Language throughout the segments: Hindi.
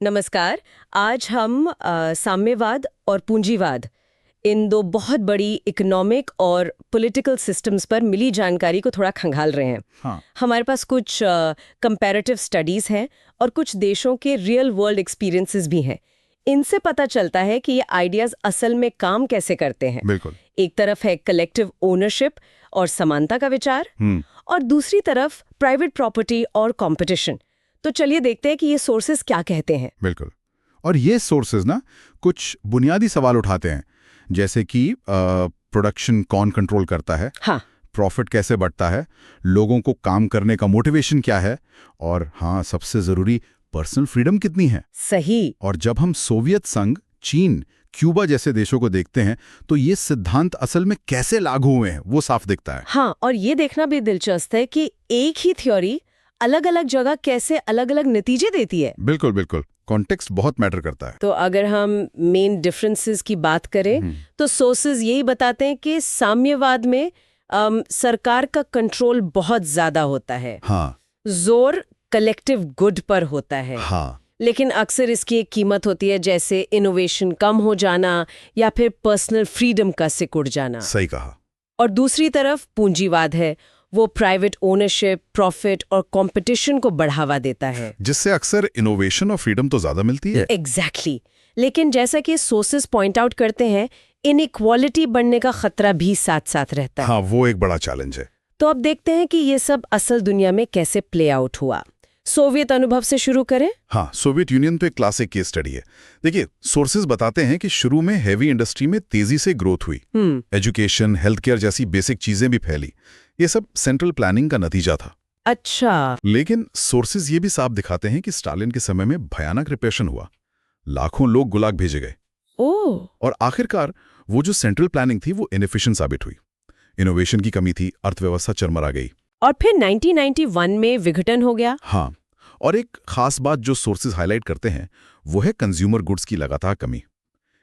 नमस्कार। आज हम साम्यवाद और पूंजीवाद इन दो बहुत बड़ी इकोनॉमिक और पॉलिटिकल सिस्टम्स पर मिली जानकारी को थोड़ा खंगाल रहे हैं। हाँ, हमारे पास कुछ कंपैरेटिव स्टडीज हैं और कुछ देशों के रियल वर्ल्ड एक्सपीरियंसेस भी हैं। इनसे पता चलता है कि ये आइडियाज असल में काम कैसे करते हैं। बिल्कुल। एक तरफ है कलेक्टिव ओनरशिप और समानता का विचार, और दूसरी तरफ प्राइवेट प्रॉपर्टी और कंपटीशन। तो चलिए देखते हैं कि ये सोर्सेस क्या कहते हैं। बिल्कुल। और ये सोर्सेज ना कुछ बुनियादी सवाल उठाते हैं, जैसे कि प्रोडक्शन कौन कंट्रोल करता है, हाँ, प्रॉफिट कैसे बढ़ता है, लोगों को काम करने का मोटिवेशन क्या है, और हाँ, सबसे जरूरी पर्सनल फ्रीडम कितनी है। सही। और जब हम सोवियत संघ, चीन, क्यूबा जैसे देशों को देखते हैं तो ये सिद्धांत असल में कैसे लागू हुए हैं वो साफ दिखता है। हाँ, और ये देखना भी दिलचस्प है कि एक ही थ्योरी अलग अलग जगह कैसे अलग अलग नतीजे देती है। बिल्कुल बिल्कुल, कॉन्टेक्स्ट बहुत मैटर करता है। तो अगर हम मेन डिफरेंसेस की बात करें तो सोर्सेज यही बताते हैं कि साम्यवाद में सरकार का कंट्रोल बहुत ज्यादा होता है। हाँ जोर कलेक्टिव गुड पर होता है। हाँ, लेकिन अक्सर इसकी एक कीमत होती है, जैसे इनोवेशन कम हो जाना या फिर पर्सनल फ्रीडम का सिकुड़ जाना। सही कहा। और दूसरी तरफ पूंजीवाद है, वो प्राइवेट ओनरशिप, प्रॉफिट और कंपटीशन को बढ़ावा देता है, जिससे अक्सर इनोवेशन और फ्रीडम तो ज्यादा मिलती है। एग्जैक्टली। लेकिन जैसा कि सोर्सेस पॉइंट आउट करते हैं, इनइक्वालिटी बढ़ने का खतरा भी साथ साथ रहता है। हाँ, वो एक बड़ा चैलेंज है। तो अब देखते हैं कि ये सब असल दुनिया में कैसे प्ले आउट हुआ। सोवियत अनुभव से शुरू करें। हाँ, सोवियत यूनियन तो एक क्लासिक केस स्टडी है। देखिए, सोर्सेज बताते हैं कि शुरू में हेवी इंडस्ट्री में तेजी से ग्रोथ हुई, एजुकेशन, हेल्थ केयर जैसी बेसिक चीजें भी फैली। ये सब सेंट्रल प्लानिंग का नतीजा था। अच्छा। लेकिन सोर्सेज ये भी साफ दिखाते हैं कि स्टालिन के समय में भयानक रिप्रेशन हुआ, लाखों लोग गुलाग भेजे गए, ओह। और आखिरकार वो जो सेंट्रल प्लानिंग थी वो इनएफिशिएंट साबित हुई। इनोवेशन की कमी थी, अर्थव्यवस्था चरमरा गई। और फिर 1991 में विघटन हो गया। हाँ, और एक खास बात जो सोर्सेज हाईलाइट करते हैं वो है कंज्यूमर गुड्स की लगातार कमी।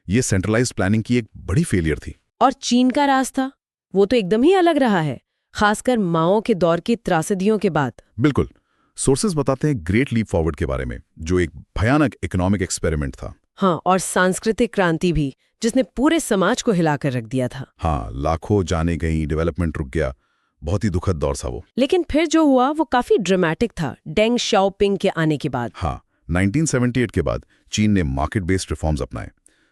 ये सेंट्रलाइज्ड प्लानिंग की एक बड़ी फेलियर थी। और चीन का रास्ता, वो तो एकदम ही अलग रहा है, खासकर माओ के दौर की त्रासदियों के बाद। बिल्कुल। सोर्सेज बताते हैं ग्रेट लीप फॉरवर्ड के बारे में, जो एक भयानक इकोनॉमिक एक्सपेरिमेंट था। हाँ, और सांस्कृतिक क्रांति भी, जिसने पूरे समाज को हिलाकर रख दिया था। हाँ, लाखों जाने गई, डेवलपमेंट रुक गया। बहुत ही दुखद दौर था वो। लेकिन फिर जो हुआ वो काफी ड्रामेटिक था, डेंग शाओपिंग के आने के बाद। हाँ, 1978 के बाद चीन ने मार्केट बेस्ड रिफॉर्म्स अपनाए।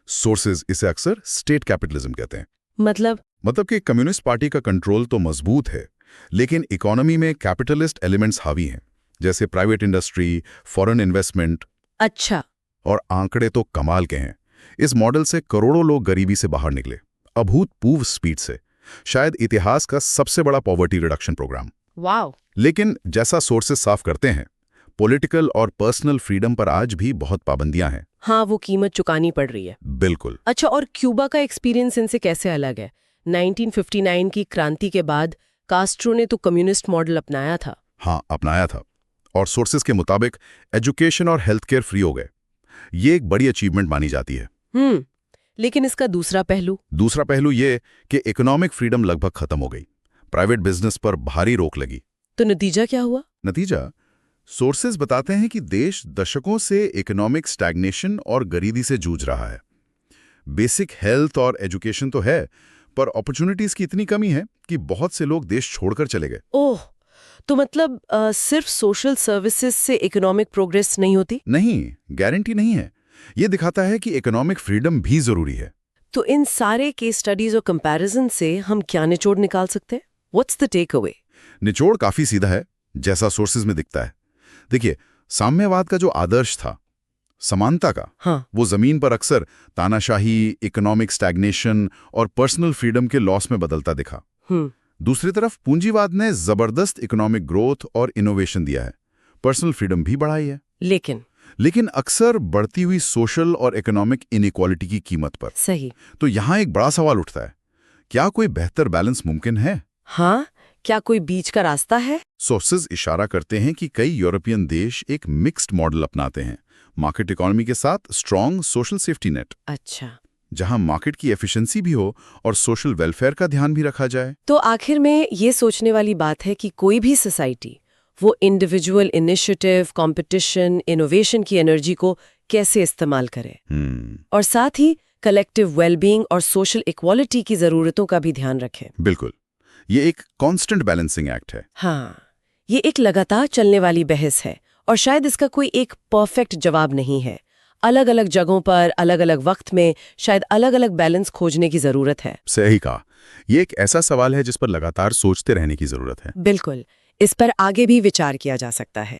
सोर्सेज इसे अक्सर स्टेट कैपिटलिज्म कहते हैं। मतलब कि कम्युनिस्ट पार्टी का कंट्रोल तो मजबूत है, लेकिन इकोनॉमी में कैपिटलिस्ट एलिमेंट्स हावी हैं, जैसे प्राइवेट इंडस्ट्री, फॉरेन इन्वेस्टमेंट। अच्छा। और आंकड़े तो कमाल के हैं। इस मॉडल से करोड़ों लोग गरीबी से बाहर निकले, अभूतपूर्व स्पीड से। शायद इतिहास का सबसे बड़ा पॉवर्टी रिडक्शन प्रोग्राम। वाओ। लेकिन जैसा सोर्सेस साफ करते हैं, पॉलिटिकल और पर्सनल फ्रीडम पर आज भी बहुत पाबंदियां हैं। हाँ, वो कीमत चुकानी पड़ रही है। बिल्कुल। अच्छा, और क्यूबा का एक्सपीरियंस इनसे कैसे अलग है? 1959 की क्रांति के बाद कास्ट्रो ने तो कम्युनिस्ट मॉडल अपनाया था। हाँ, अपनाया था। और सोर्सेस के मुताबिक एजुकेशन और हेल्थ केयर फ्री हो गए। ये एक बड़ी अचीवमेंट मानी जाती है। लेकिन इसका दूसरा पहलू ये कि इकोनॉमिक फ्रीडम लगभग खत्म हो गई। प्राइवेट बिजनेस पर भारी रोक लगी। तो नतीजा क्या हुआ? नतीजा, सोर्सेज बताते हैं कि देश दशकों से इकोनॉमिक स्टैग्नेशन और गरीबी से जूझ रहा है। बेसिक हेल्थ और एजुकेशन तो है, पर अपॉर्चुनिटीज की इतनी कमी है कि बहुत से लोग देश छोड़कर चले गए। ओह, तो मतलब सिर्फ सोशल सर्विसेज से इकोनॉमिक प्रोग्रेस नहीं होती? नहीं, गारंटी नहीं है। ये दिखाता है कि इकोनॉमिक फ्रीडम भी जरूरी है। तो इन सारे केस स्टडीज और कंपैरिजन से हम क्या निचोड़ निकाल सकते हैं? What's the takeaway? निचोड़ काफी सीधा है, जैसा सोर्सेज में दिखता है। देखिए, साम्यवाद का जो आदर्श था, समानता का, हाँ, वो जमीन पर अक्सर तानाशाही, इकोनॉमिक स्टैग्नेशन और पर्सनल फ्रीडम के लॉस में बदलता दिखा। दूसरी तरफ पूंजीवाद ने जबरदस्त इकोनॉमिक ग्रोथ और इनोवेशन दिया है, पर्सनल फ्रीडम भी बढ़ाई है, लेकिन अक्सर बढ़ती हुई सोशल और इकोनॉमिक इनइक्वालिटी की कीमत पर। सही। तो यहाँ एक बड़ा सवाल उठता है, क्या कोई बेहतर बैलेंस मुमकिन है? हाँ, क्या कोई बीच का रास्ता है? सोर्सेज इशारा करते हैं कि कई यूरोपियन देश एक मिक्स्ड मॉडल अपनाते हैं, मार्केट इकोनॉमी के साथ स्ट्रॉन्ग सोशल सेफ्टी नेट। अच्छा। जहां मार्केट की एफिशिएंसी भी हो और सोशल वेलफेयर का ध्यान भी रखा जाए। तो आखिर में ये सोचने वाली बात है कि कोई भी सोसाइटी वो इंडिविजुअल इनिशिएटिव, कंपटीशन, इनोवेशन की एनर्जी को कैसे इस्तेमाल करें और साथ ही कलेक्टिव वेलबींग और सोशल इक्वालिटी की ज़रूरतों का भी ध्यान रखें। बिल्कुल, ये एक कांस्टेंट बैलेंसिंग एक्ट है। हाँ, ये एक लगातार चलने वाली बहस है और शायद इसका कोई एक परफेक्ट जवाब नहीं है। अलग अलग जगहों पर अलग अलग वक्त में शायद अलग अलग बैलेंस खोजने की ज़रूरत है। सही कहा, ये एक ऐसा सवाल है जिस पर लगातार सोचते रहने की ज़रूरत है। बिल्कुल, इस पर आगे भी विचार किया जा सकता है।